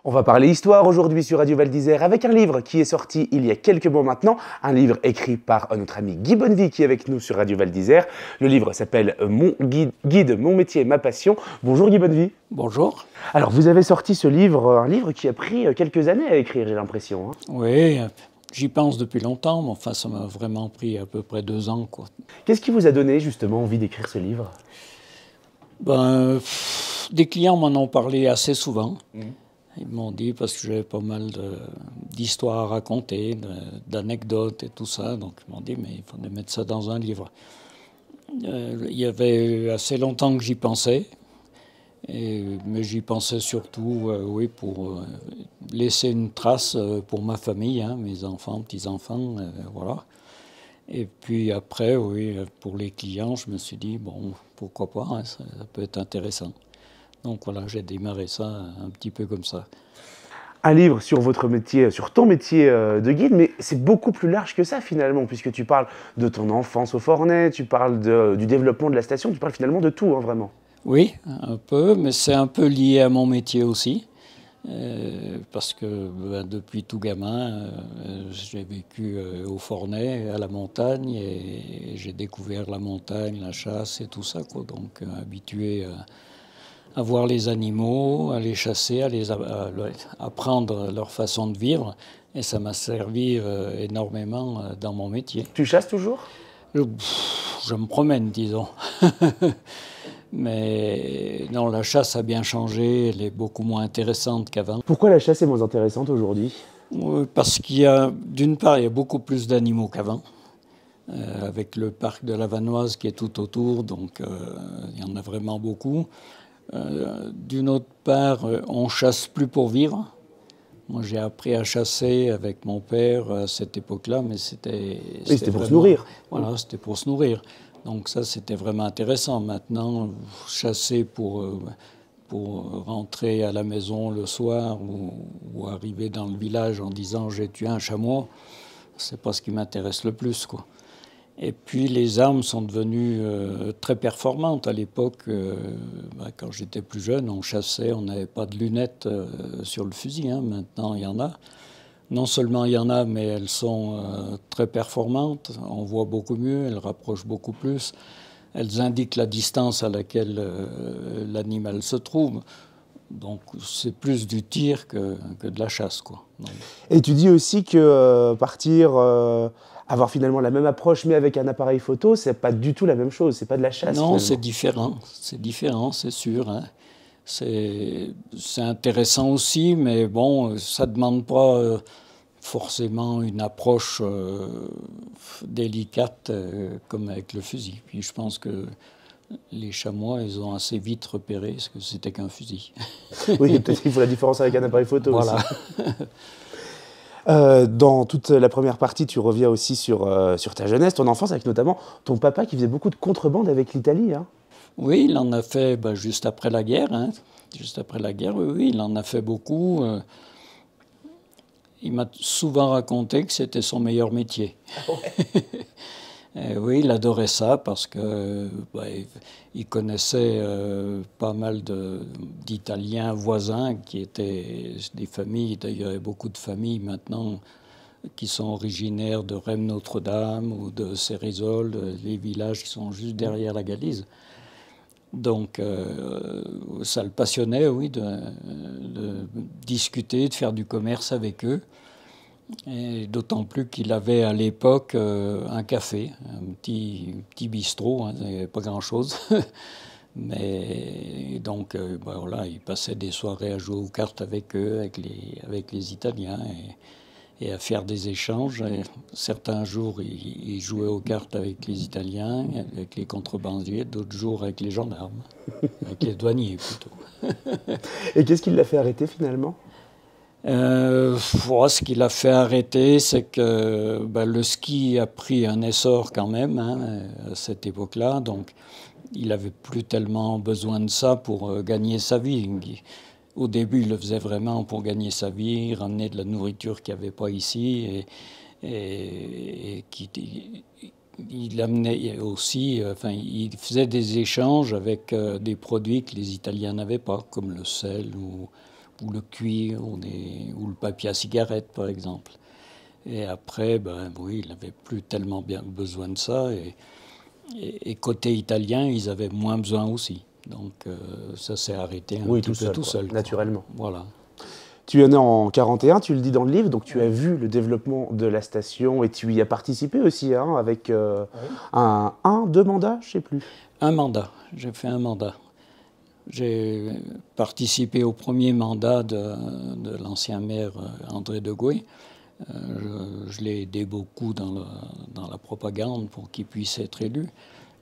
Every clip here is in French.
On va parler histoire aujourd'hui sur Radio Val d'Isère avec un livre qui est sorti il y a quelques mois maintenant, un livre écrit par notre ami Guy Bonnevie qui est avec nous sur Radio Val d'Isère. Le livre s'appelle Mon guide, mon métier, ma passion. Bonjour Guy Bonnevie. Bonjour. Alors vous avez sorti ce livre, un livre qui a pris quelques années à écrire, j'ai l'impression. Oui, j'y pense depuis longtemps, mais enfin ça m'a vraiment pris à peu près 2 ans, quoi. Qu'est-ce qui vous a donné justement envie d'écrire ce livre? Des clients m'en ont parlé assez souvent. Ils m'ont dit, parce que j'avais pas mal d'histoires à raconter, d'anecdotes et tout ça, donc ils m'ont dit, mais il faudrait mettre ça dans un livre. Il y avait assez longtemps que j'y pensais, mais j'y pensais surtout, oui, pour laisser une trace pour ma famille, hein, mes enfants, petits-enfants, voilà. Et puis après, oui, pour les clients, je me suis dit, bon, pourquoi pas, hein, ça peut être intéressant. Donc voilà, j'ai démarré ça un petit peu comme ça. Un livre sur votre métier, sur ton métier de guide, mais c'est beaucoup plus large que ça finalement, puisque tu parles de ton enfance au Fornay, tu parles du développement de la station, tu parles finalement de tout, hein, vraiment. Oui, un peu, mais c'est un peu lié à mon métier aussi. Parce que depuis tout gamin, j'ai vécu au Fornay, à la montagne, et j'ai découvert la montagne, la chasse et tout ça, quoi. Donc habitué à voir les animaux, à les chasser, à apprendre leur façon de vivre, et ça m'a servi énormément dans mon métier. Tu chasses toujours? Je me promène, disons. Mais non, la chasse a bien changé, elle est beaucoup moins intéressante qu'avant. Pourquoi la chasse est moins intéressante aujourd'hui? Parce d'une part, il y a beaucoup plus d'animaux qu'avant, avec le parc de la Vanoise qui est tout autour, donc il y en a vraiment beaucoup. D'une autre part, on chasse plus pour vivre. Moi, j'ai appris à chasser avec mon père à cette époque-là, mais c'était pour se nourrir. Voilà, c'était pour se nourrir. Donc ça, c'était vraiment intéressant. Maintenant, chasser pour rentrer à la maison le soir ou arriver dans le village en disant « j'ai tué un chameau », c'est pas ce qui m'intéresse le plus, quoi. Et puis les armes sont devenues très performantes. À l'époque, quand j'étais plus jeune, on chassait, on n'avait pas de lunettes sur le fusil, hein. Maintenant, il y en a. Non seulement il y en a, mais elles sont très performantes. On voit beaucoup mieux, elles rapprochent beaucoup plus. Elles indiquent la distance à laquelle l'animal se trouve. Donc c'est plus du tir que de la chasse, quoi. Donc, et tu dis aussi que avoir finalement la même approche mais avec un appareil photo, c'est pas du tout la même chose, c'est pas de la chasse. non, c'est différent, c'est sûr, hein. C'est intéressant aussi, mais bon, ça demande pas forcément une approche délicate comme avec le fusil. Puis je pense que les chamois, ils ont assez vite repéré ce que c'était qu'un fusil. Oui, peut-être qu'il faut la différence avec un appareil photo voilà. aussi. Dans toute la première partie, tu reviens aussi sur ta jeunesse, ton enfance, avec notamment ton papa qui faisait beaucoup de contrebande avec l'Italie, hein. Oui, il en a fait juste après la guerre, hein. Juste après la guerre, oui, il en a fait beaucoup. Il m'a souvent raconté que c'était son meilleur métier. Oui, il adorait ça parce que il connaissait pas mal d'Italiens voisins qui étaient des familles. D'ailleurs, il y a beaucoup de familles maintenant qui sont originaires de Rhême-Notre-Dame ou de Cérisole, les villages qui sont juste derrière la Galize. Donc, ça le passionnait, oui, de discuter, de faire du commerce avec eux. Et d'autant plus qu'il avait à l'époque un café, un petit bistrot, hein, il n'y avait pas grand-chose. Mais donc, voilà, il passait des soirées à jouer aux cartes avec eux, avec les Italiens, et à faire des échanges. Et certains jours, il jouait aux cartes avec les Italiens, avec les contrebandiers, d'autres jours avec les gendarmes, avec les douaniers plutôt. Et qu'est-ce qui l'a fait arrêter finalement? Ce qui l'a fait arrêter, c'est que le ski a pris un essor quand même, hein, à cette époque-là. Donc, il n'avait plus tellement besoin de ça pour gagner sa vie. Au début, il le faisait vraiment pour gagner sa vie, ramener de la nourriture qu'il n'y avait pas ici, et il amenait aussi, il faisait des échanges avec des produits que les Italiens n'avaient pas, comme le sel ou ou le cuir, ou le papier à cigarette, par exemple. Et après, ben oui, il n'avait plus tellement bien besoin de ça. Et côté italien, ils avaient moins besoin aussi. Donc ça s'est arrêté un petit peu tout seul. Naturellement. Voilà. Tu es né en 41, tu le dis dans le livre, donc tu as vu le développement de la station et tu y as participé aussi, hein, avec deux mandats, je ne sais plus. Un mandat, j'ai fait un mandat. J'ai participé au premier mandat de l'ancien maire André de Gouet. Je l'ai aidé beaucoup dans la propagande pour qu'il puisse être élu.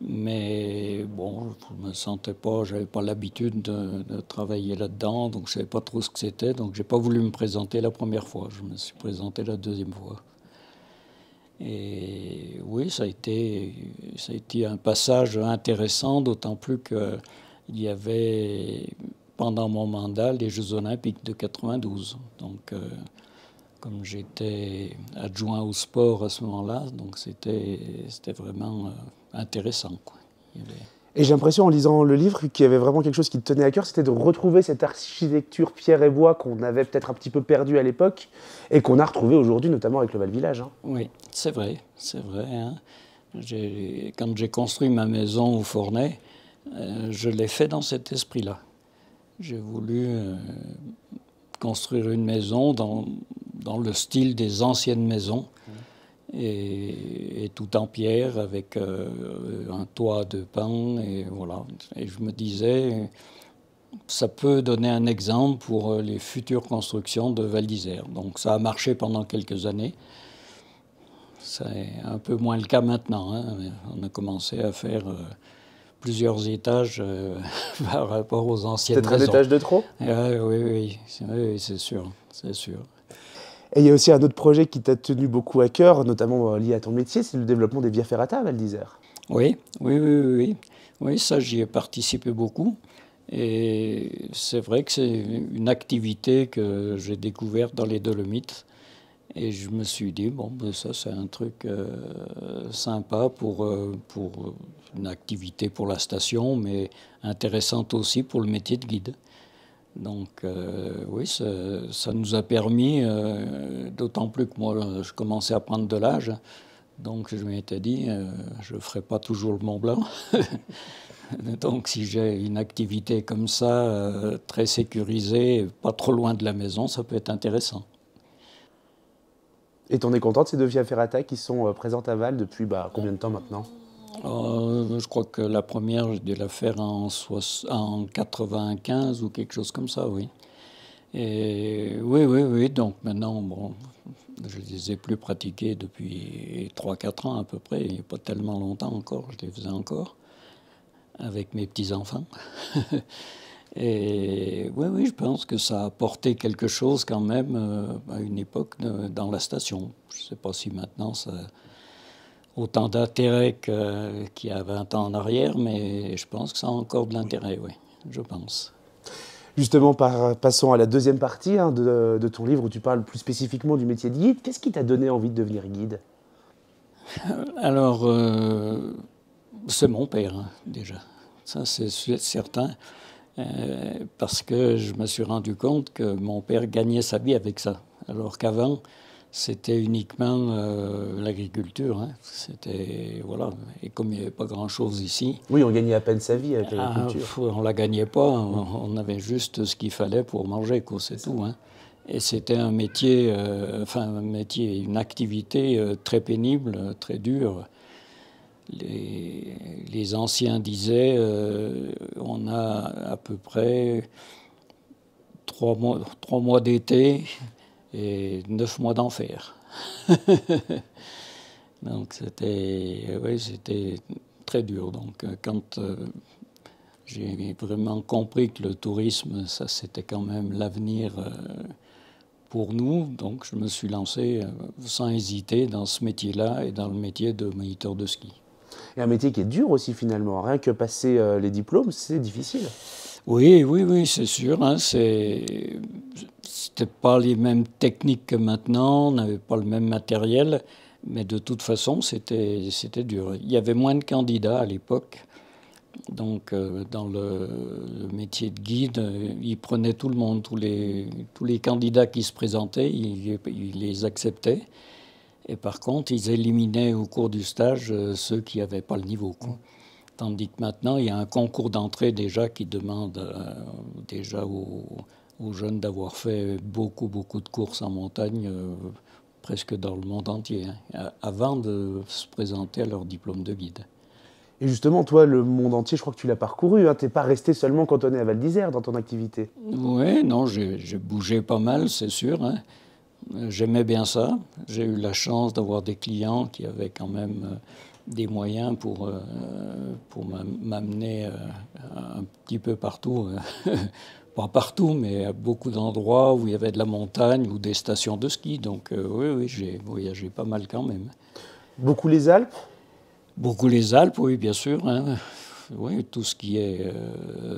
Mais bon, je ne me sentais pas, je n'avais pas l'habitude de travailler là-dedans, donc je ne savais pas trop ce que c'était. Donc je n'ai pas voulu me présenter la première fois, je me suis présenté la deuxième fois. Et oui, ça a été un passage intéressant, d'autant plus qu'il y avait, pendant mon mandat, les Jeux Olympiques de 92. Donc, comme j'étais adjoint au sport à ce moment-là, donc c'était vraiment intéressant, quoi. Et j'ai l'impression, en lisant le livre, qu'il y avait vraiment quelque chose qui te tenait à cœur, c'était de retrouver cette architecture pierre et bois qu'on avait peut-être un petit peu perdue à l'époque et qu'on a retrouvée aujourd'hui, notamment avec le Val-Village. Hein. Oui, c'est vrai. Hein. Quand j'ai construit ma maison au Fournais, je l'ai fait dans cet esprit-là. J'ai voulu construire une maison dans le style des anciennes maisons, et tout en pierre, avec un toit de pin, et voilà. Et je me disais, ça peut donner un exemple pour les futures constructions de Val d'Isère. Donc ça a marché pendant quelques années. C'est un peu moins le cas maintenant, hein. On a commencé à faire plusieurs étages par rapport aux anciennes maisons. Peut-être un étage de trop ? Oui, c'est sûr. Et il y a aussi un autre projet qui t'a tenu beaucoup à cœur, notamment lié à ton métier, c'est le développement des Via Ferrata à Val d'Isère. Oui, ça j'y ai participé beaucoup. Et c'est vrai que c'est une activité que j'ai découverte dans les Dolomites. Et je me suis dit, bon, ben ça c'est un truc sympa pour une activité pour la station, mais intéressante aussi pour le métier de guide. Donc oui, ça nous a permis, d'autant plus que moi je commençais à prendre de l'âge, donc je m'étais dit, je ne ferai pas toujours le Mont Blanc. Donc si j'ai une activité comme ça, très sécurisée, pas trop loin de la maison, ça peut être intéressant. Et t'en es content de ces deux Via Ferrata qui sont présentes à Val depuis combien de temps maintenant ? Je crois que la première, j'ai dû la faire en 95 ou quelque chose comme ça, oui. Et oui. Donc maintenant, bon, je les ai plus pratiquées depuis 3-4 ans à peu près. Il n'y a pas tellement longtemps encore, je les faisais encore avec mes petits-enfants. Et oui, je pense que ça a apporté quelque chose quand même à une époque dans la station. Je ne sais pas si maintenant ça autant d'intérêt qu'il y a 20 ans en arrière, mais je pense que ça a encore de l'intérêt, oui, je pense. Justement, passons à la deuxième partie de ton livre où tu parles plus spécifiquement du métier de guide. Qu'est-ce qui t'a donné envie de devenir guide ? Alors, c'est mon père, hein, déjà. Ça, c'est certain. Parce que je me suis rendu compte que mon père gagnait sa vie avec ça. Alors qu'avant, c'était uniquement l'agriculture. Hein. C'était, voilà. Et comme il n'y avait pas grand-chose ici... Oui, on gagnait à peine sa vie avec l'agriculture. On ne la gagnait pas. On avait juste ce qu'il fallait pour manger, quoi, c'est tout. Hein. Et c'était un métier, une activité très pénible, très dure. Les anciens disaient on a à peu près 3 mois d'été et 9 mois d'enfer. Donc c'était très dur. Donc quand j'ai vraiment compris que le tourisme, ça c'était quand même l'avenir pour nous, donc je me suis lancé sans hésiter dans ce métier-là et dans le métier de moniteur de ski. Et un métier qui est dur aussi finalement. Rien que passer les diplômes, c'est difficile. Oui, c'est sûr. Hein, c'était pas les mêmes techniques que maintenant, on n'avait pas le même matériel, mais de toute façon, c'était dur. Il y avait moins de candidats à l'époque, Donc, dans le métier de guide, il prenait tout le monde, tous les candidats qui se présentaient, il les acceptait. Et par contre, ils éliminaient au cours du stage ceux qui n'avaient pas le niveau, quoi. Tandis que maintenant, il y a un concours d'entrée déjà qui demande déjà aux jeunes d'avoir fait beaucoup, beaucoup de courses en montagne, presque dans le monde entier, hein, avant de se présenter à leur diplôme de guide. Et justement, toi, le monde entier, je crois que tu l'as parcouru, hein. Tu n'es pas resté seulement cantonné à Val d'Isère dans ton activité. Oui, non, j'ai bougé pas mal, c'est sûr, hein. J'aimais bien ça. J'ai eu la chance d'avoir des clients qui avaient quand même des moyens pour m'amener un petit peu partout. Pas partout, mais à beaucoup d'endroits où il y avait de la montagne ou des stations de ski. Donc oui, j'ai voyagé pas mal quand même. Beaucoup les Alpes? Beaucoup les Alpes, oui, bien sûr, hein. Oui, tout ce qui est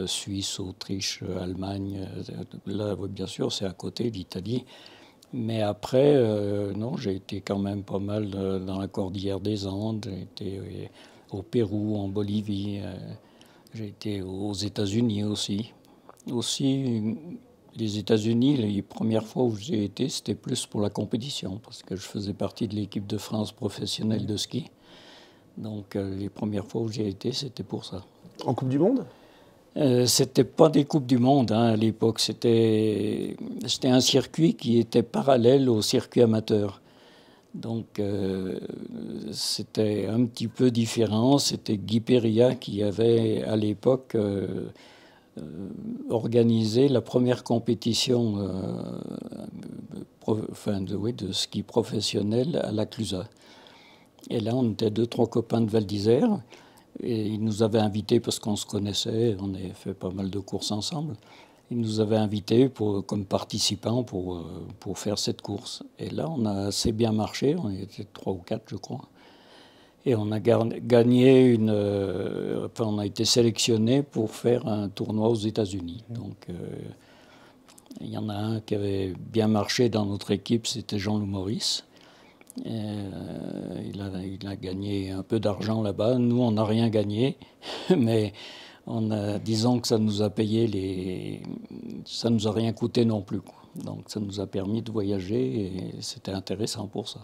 Suisse, Autriche, Allemagne, là, oui, bien sûr, c'est à côté d'Italie. Mais après, non, j'ai été quand même pas mal dans la cordillère des Andes, j'ai été au Pérou, en Bolivie, j'ai été aux États-Unis aussi. Aussi, les États-Unis, les premières fois où j'ai été, c'était plus pour la compétition, parce que je faisais partie de l'équipe de France professionnelle de ski. Donc, les premières fois où j'ai été, c'était pour ça. En Coupe du Monde? C'était pas des Coupes du Monde, hein, à l'époque. C'était un circuit qui était parallèle au circuit amateur. Donc c'était un petit peu différent. C'était Guy Péria qui avait à l'époque organisé la première compétition de ski professionnel à la Clusaz. Et là, on était deux, trois copains de Val d'Isère. Et il nous avait invités, parce qu'on se connaissait, on avait fait pas mal de courses ensemble. Il nous avait invités comme participants pour faire cette course. Et là, on a assez bien marché, on était 3 ou 4, je crois. Et on a gagné on a été sélectionné pour faire un tournoi aux États-Unis. Donc, il y en a un qui avait bien marché dans notre équipe, c'était Jean-Loup Maurice. Il a gagné un peu d'argent là-bas. Nous, on n'a rien gagné, mais disons que ça nous a payé ça nous a rien coûté non plus, quoi. Donc ça nous a permis de voyager et c'était intéressant pour ça.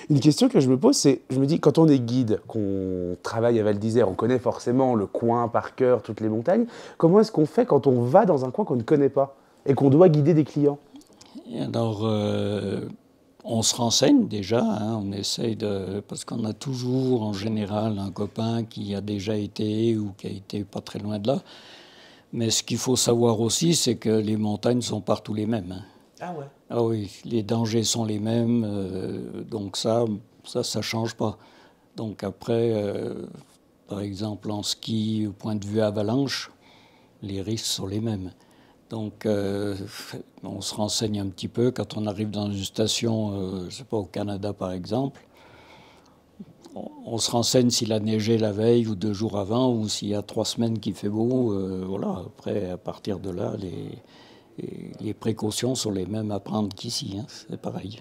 Une question que je me pose, c'est, je me dis, quand on est guide, qu'on travaille à Val d'Isère, on connaît forcément le coin par cœur, toutes les montagnes. Comment est-ce qu'on fait quand on va dans un coin qu'on ne connaît pas et qu'on doit guider des clients? Et alors, on se renseigne déjà, hein, on essaye parce qu'on a toujours en général un copain qui a déjà été ou qui a été pas très loin de là. Mais ce qu'il faut savoir aussi, c'est que les montagnes sont partout les mêmes, hein. Ah ouais. Ah oui, les dangers sont les mêmes, donc ça change pas. Donc après, par exemple en ski, au point de vue avalanche, les risques sont les mêmes. Donc, on se renseigne un petit peu quand on arrive dans une station, je sais pas, au Canada par exemple. On se renseigne s'il a neigé la veille ou 2 jours avant ou s'il y a 3 semaines qu'il fait beau. Voilà. Après, à partir de là, les précautions sont les mêmes à prendre qu'ici, hein. C'est pareil.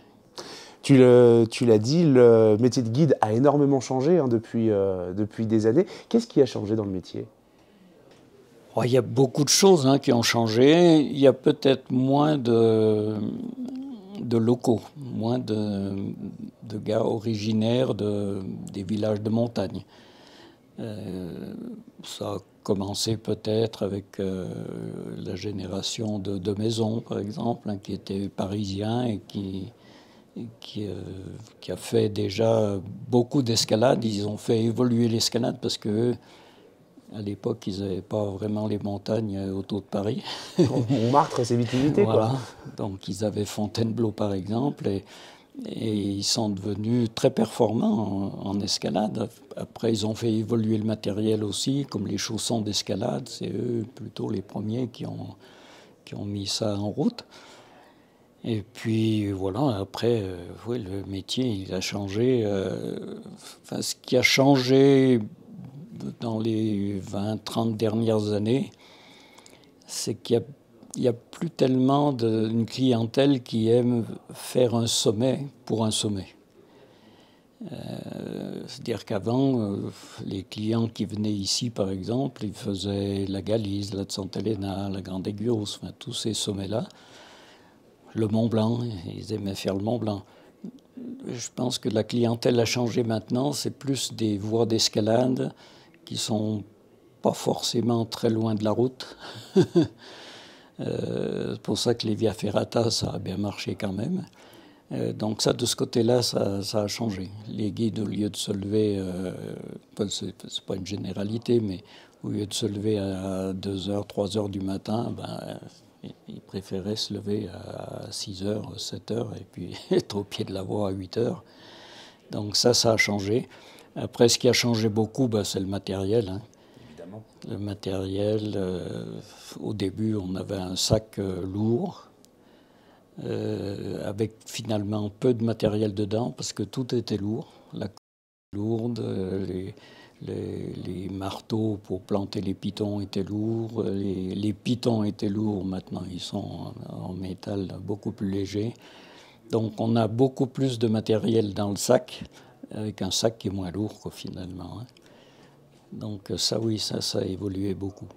Tu l'as dit, le métier de guide a énormément changé, hein, depuis des années. Qu'est-ce qui a changé dans le métier? Oh, il y a beaucoup de choses, hein, qui ont changé. Il y a peut-être moins de locaux, moins de gars originaires des villages de montagne. Ça a commencé peut-être avec la génération de Maison, par exemple, hein, qui était parisien et qui a fait déjà beaucoup d'escalade. Ils ont fait évoluer l'escalade parce que à l'époque, ils n'avaient pas vraiment les montagnes autour de Paris. Montmartre, c'est vite limité, Voilà. quoi. Donc, ils avaient Fontainebleau, par exemple, et ils sont devenus très performants en escalade. Après, ils ont fait évoluer le matériel aussi, comme les chaussons d'escalade. C'est eux plutôt les premiers qui ont mis ça en route. Et puis voilà, après, oui, le métier, il a changé. Enfin, ce qui a changé dans les 20-30 dernières années, c'est qu'il n'y a plus tellement d'une clientèle qui aime faire un sommet pour un sommet. C'est-à-dire qu'avant, les clients qui venaient ici, par exemple, ils faisaient la Galise, la de Santa Elena, la Grande Aiguille, enfin, tous ces sommets-là. Le Mont Blanc, ils aimaient faire le Mont Blanc. Je pense que la clientèle a changé maintenant. C'est plus des voies d'escalade qui sont pas forcément très loin de la route. C'est pour ça que les Via Ferrata, ça a bien marché quand même. Donc ça, de ce côté-là, ça a changé. Les guides, au lieu de se lever, c'est pas une généralité, mais au lieu de se lever à 2 heures, 3 heures du matin, ben, ils préféraient se lever à 6 heures, 7 heures, et puis être au pied de la voie à 8 heures. Donc ça a changé. Après, ce qui a changé beaucoup, ben, c'est le matériel. Hein. Évidemment. Le matériel, au début, on avait un sac lourd, avec finalement peu de matériel dedans, parce que tout était lourd. La corde lourde, les marteaux pour planter les pitons étaient lourds, les pitons étaient lourds, maintenant ils sont en métal beaucoup plus légers. Donc on a beaucoup plus de matériel dans le sac, avec un sac qui est moins lourd finalement. Hein. Donc ça oui, ça a évolué beaucoup.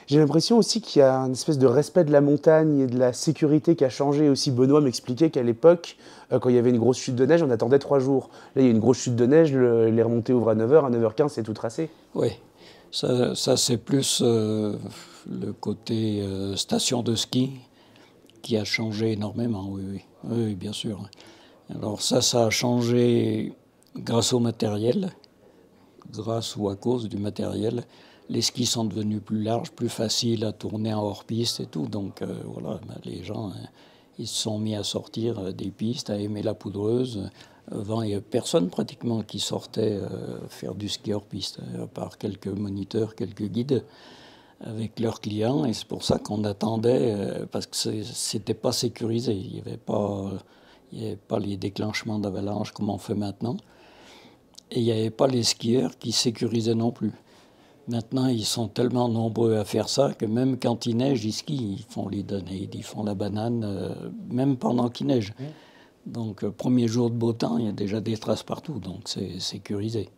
J'ai l'impression aussi qu'il y a une espèce de respect de la montagne et de la sécurité qui a changé aussi. Benoît m'expliquait qu'à l'époque, quand il y avait une grosse chute de neige, on attendait 3 jours. Là, il y a une grosse chute de neige, les remontées ouvrent à 9 h, à 9 h 15, c'est tout tracé. Oui, ça c'est plus le côté station de ski qui a changé énormément, oui, bien sûr. Alors ça a changé grâce au matériel, grâce ou à cause du matériel. Les skis sont devenus plus larges, plus faciles à tourner en hors-piste et tout. Donc voilà, les gens, ils se sont mis à sortir des pistes, à aimer la poudreuse. Avant, il n'y avait personne pratiquement qui sortait faire du ski hors-piste, à part quelques moniteurs, quelques guides avec leurs clients. Et c'est pour ça qu'on attendait, parce que c'était pas sécurisé. Il n'y avait pas les déclenchements d'avalanche comme on fait maintenant. Et il n'y avait pas les skieurs qui sécurisaient non plus. Maintenant, ils sont tellement nombreux à faire ça que même quand il neige, ils skient, ils font les Danaides, ils font la banane, même pendant qu'il neige. Donc, premier jour de beau temps, il y a déjà des traces partout, donc c'est sécurisé.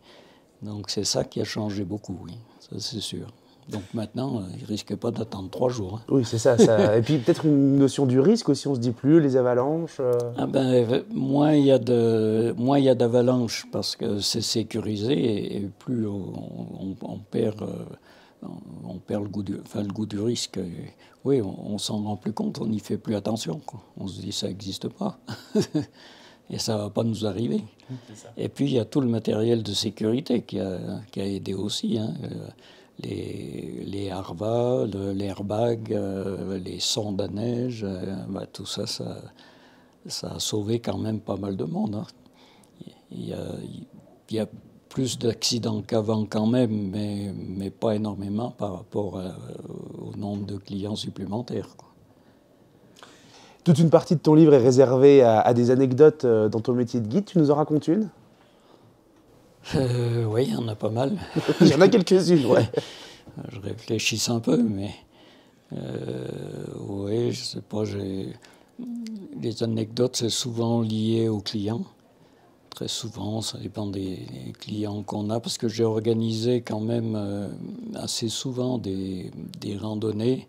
Donc, c'est ça qui a changé beaucoup, oui, ça c'est sûr. Donc maintenant, ils ne risquent pas d'attendre 3 jours. Hein. Oui, c'est ça, ça. Et puis peut-être une notion du risque aussi, on se dit plus, les avalanches. Ah ben, moins il y a d'avalanches parce que c'est sécurisé et plus on perd, le goût du risque. Et oui, on s'en rend plus compte, on n'y fait plus attention. Quoi. On se dit ça n'existe pas. Et ça ne va pas nous arriver. Et puis il y a tout le matériel de sécurité qui a aidé aussi. Hein. Les harvas, l'airbag, les sondes à neige, tout ça, ça a sauvé quand même pas mal de monde. Hein. Il y a plus d'accidents qu'avant quand même, mais pas énormément par rapport au nombre de clients supplémentaires. Quoi. Toute une partie de ton livre est réservée à des anecdotes dans ton métier de guide. Tu nous en racontes une ? Oui, il y en a pas mal. Il y en a quelques-unes, ouais. Je réfléchis un peu, mais oui, je sais pas. Les anecdotes, c'est souvent lié aux clients. Très souvent, ça dépend des clients qu'on a, parce que j'ai organisé quand même assez souvent des randonnées.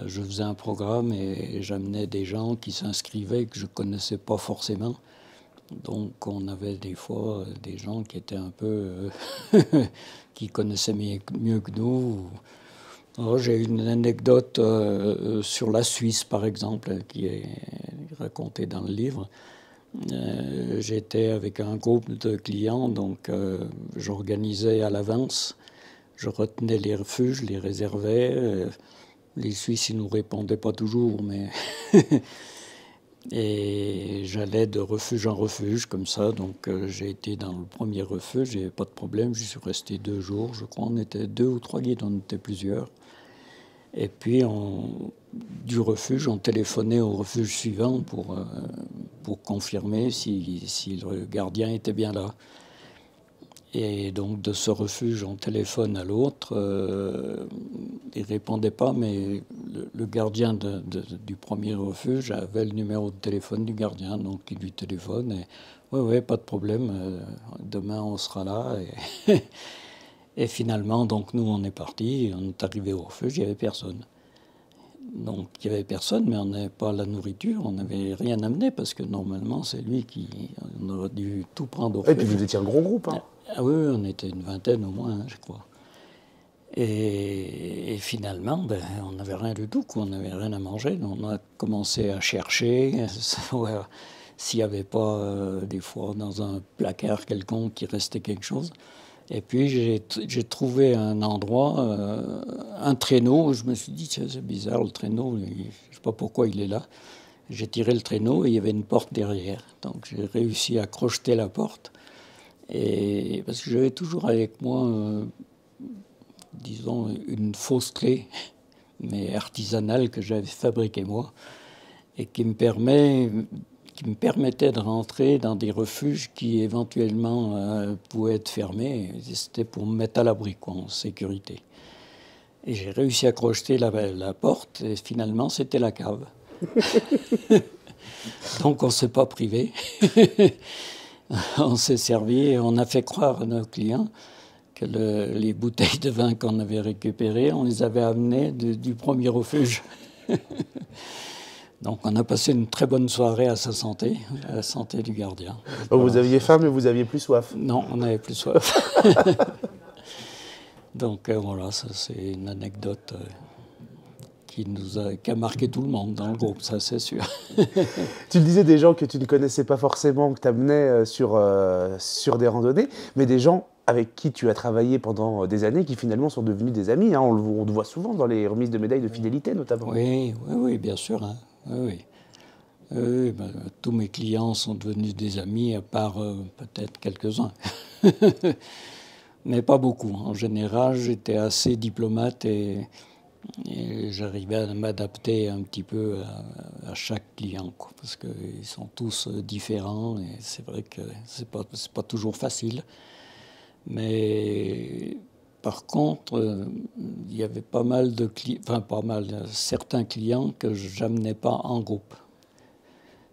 Je faisais un programme et j'amenais des gens qui s'inscrivaient que je connaissais pas forcément. Donc on avait des fois des gens qui étaient un peu qui connaissaient mieux que nous. Alors, j'ai une anecdote sur la Suisse par exemple qui est racontée dans le livre. J'étais avec un groupe de clients, donc j'organisais à l'avance, je retenais les refuges, les réservais. Les Suisses ils nous répondaient pas toujours, mais et j'allais de refuge en refuge comme ça, donc j'ai été dans le premier refuge, il n'y avait pas de problème, j'y suis resté 2 jours, je crois, on était 2 ou 3 guides, on était plusieurs. Et puis du refuge, on téléphonait au refuge suivant pour confirmer si le gardien était bien là. Et donc de ce refuge, on téléphone à l'autre. Il ne répondait pas, mais le gardien du premier refuge avait le numéro de téléphone du gardien, donc il lui téléphone et oui, pas de problème, demain on sera là. Et finalement, donc nous on est partis, on est arrivé au refuge, il n'y avait personne. Donc il n'y avait personne, mais on n'avait pas la nourriture, on n'avait rien amené parce que normalement c'est lui on aurait dû tout prendre au refuge. Et puis vous étiez un gros groupe, hein. Ah oui, on était une vingtaine au moins, je crois. Et finalement, on n'avait rien du tout, on n'avait rien à manger. On a commencé à chercher s'il n'y avait pas des fois dans un placard quelconque il restait quelque chose. Et puis j'ai trouvé un endroit, un traîneau. Je me suis dit, c'est bizarre le traîneau, je ne sais pas pourquoi il est là. J'ai tiré le traîneau et il y avait une porte derrière. Donc j'ai réussi à crocheter la porte. Et parce que j'avais toujours avec moi, disons, une fausse clé, mais artisanale, que j'avais fabriquée moi, et qui me permettait de rentrer dans des refuges qui éventuellement pouvaient être fermés. C'était pour me mettre à l'abri, en sécurité. Et j'ai réussi à crocheter la porte, et finalement, c'était la cave. Donc on ne s'est pas privé. On s'est servi et on a fait croire à nos clients que les bouteilles de vin qu'on avait récupérées, on les avait amenées du premier refuge. Donc on a passé une très bonne soirée à sa santé, à la santé du gardien. Donc vous aviez faim, mais vous aviez plus soif. Non, on n'avait plus soif. Donc voilà, ça c'est une anecdote qui a marqué tout le monde dans le groupe, ça c'est sûr. Tu le disais, des gens que tu ne connaissais pas forcément, que tu amenais sur des randonnées, mais des gens avec qui tu as travaillé pendant des années, qui finalement sont devenus des amis, hein. On le voit souvent dans les remises de médailles de fidélité notamment. Oui, bien sûr. Hein. Oui. Tous mes clients sont devenus des amis, à part peut-être quelques-uns. Mais pas beaucoup. En général, j'étais assez diplomate et j'arrivais à m'adapter un petit peu à chaque client, quoi, parce qu'ils sont tous différents et c'est vrai que c'est pas toujours facile. Mais par contre, il y avait pas mal de certains clients que je n'amenais pas en groupe.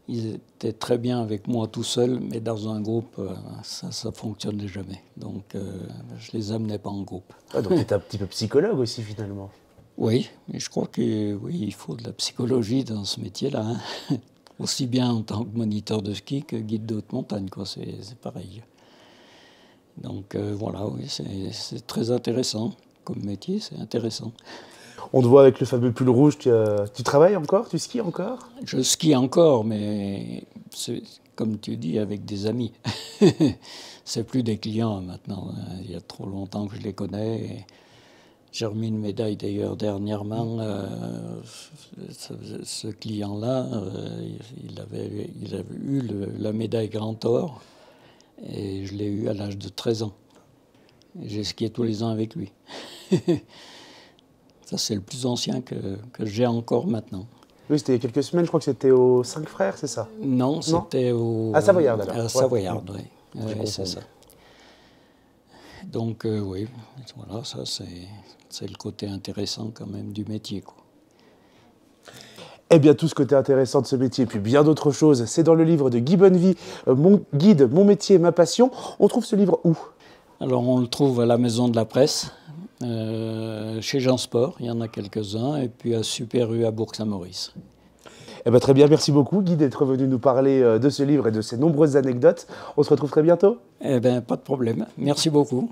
Ils étaient très bien avec moi tout seul, mais dans un groupe, ça ne fonctionnait jamais. Donc, je les amenais pas en groupe. Ah, donc tu es un petit peu psychologue aussi finalement. Oui, mais je crois que oui, il faut de la psychologie dans ce métier-là. Hein. Aussi bien en tant que moniteur de ski que guide de haute montagne, quoi. C'est pareil. Donc voilà, oui, c'est très intéressant comme métier, c'est intéressant. On te voit avec le fameux pull rouge, tu travailles encore, tu skis encore? Je skie encore, mais c'est, comme tu dis, avec des amis. C'est plus des clients maintenant, il y a trop longtemps que je les connais. Et j'ai remis une médaille d'ailleurs dernièrement. Ce client-là, il avait eu la médaille Grand Or. Et je l'ai eu à l'âge de 13 ans. J'ai skié tous les ans avec lui. Ça, c'est le plus ancien que j'ai encore maintenant. Oui, c'était il y a quelques semaines, je crois que c'était aux 5 frères, c'est ça? Non, c'était à Savoyarde alors. À Savoyarde, oui. Oui, c'est ça. Donc, oui, voilà, ça, c'est le côté intéressant quand même du métier, quoi. Eh bien, tout ce côté intéressant de ce métier, et puis bien d'autres choses, c'est dans le livre de Guy Bonnevie, Mon guide, mon métier, ma passion. On trouve ce livre où? Alors, on le trouve à la Maison de la Presse, chez Jean Sport, il y en a quelques-uns, et puis à Super U à Bourg-Saint-Maurice. Eh bien, très bien, merci beaucoup Guy d'être venu nous parler de ce livre et de ses nombreuses anecdotes. On se retrouve très bientôt. Eh bien, pas de problème. Merci beaucoup.